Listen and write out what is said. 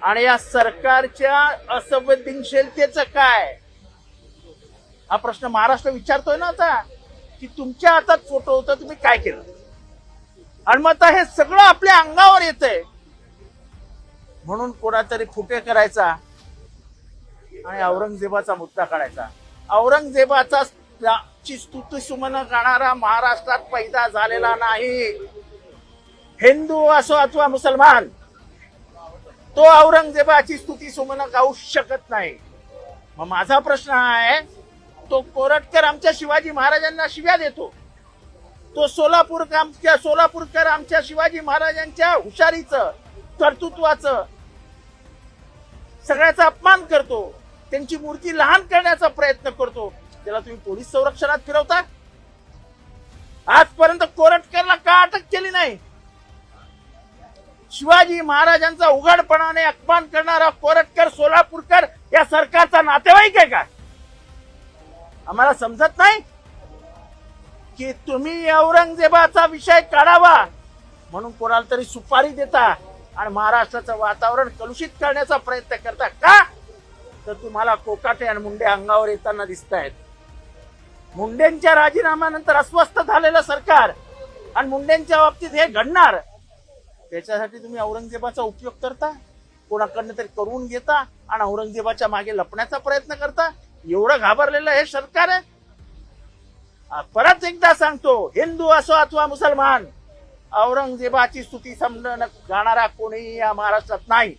आणि या सरकारच्या असंवेदनशीलतेचं काय, हा प्रश्न महाराष्ट्र विचारतोय ना आता, की तुमच्या हातात फोटो होता, तुम्ही काय केलं? आणि मग आता हे सगळं आपल्या अंगावर येतंय. म्हणून कोणातरी फुटे करायचा आणि औरंगजेबाचा मुद्दा काढायचा. औरंगजेबाचा ची स्तुती सुमन गाणारा महाराष्ट्रात पैदा झालेला नाही. हिंदू असो अथवा मुसलमान, तो औरंगजेबाची स्तुती सुमन गाऊ शकत नाही. मग माझा प्रश्न आहे, तो कोरटकर आमच्या शिवाजी महाराजांना शिव्या देतो, तो सोलापूरकर आमच्या शिवाजी महाराजांच्या हुशारीचं, कर्तृत्वाचं सगळ्याचा अपमान करतो, त्यांची मूर्ती लहान करण्याचा प्रयत्न करतो, त्याला तुम्ही पोलीस संरक्षणात फिरवता? आजपर्यंत कोरटकरला का अटक केली नाही? शिवाजी महाराजांचा उघडपणाने अपमान करणारा कोरटकर, सोलापूरकर या सरकारचा नातेवाईक आहे का? आम्हाला समजत नाही की तुम्ही औरंगजेबाचा विषय काढावा म्हणून कोणाला तरी सुपारी देता आणि महाराष्ट्राचं वातावरण कलुषित करण्याचा प्रयत्न करता का? तर तुम्हाला कोकाटे आणि मुंडे अंगावर येताना दिसत आहेत. मुंडेंच्या राजीनाम्यानंतर अस्वस्थ झालेलं सरकार आणि मुंडेंच्या बाबतीत हे घडणार, त्याच्यासाठी तुम्ही औरंगजेबाचा उपयोग करता, कोणाकडनं तरी करून घेता आणि औरंगजेबाच्या मागे लपण्याचा प्रयत्न करता. एवढं घाबरलेलं हे सरकार आहे. परत एकदा सांगतो, हिंदू असो अथवा मुसलमान, औरंगजेबाची स्तुती समजून गाणारा कोणीही या महाराष्ट्रात नाही.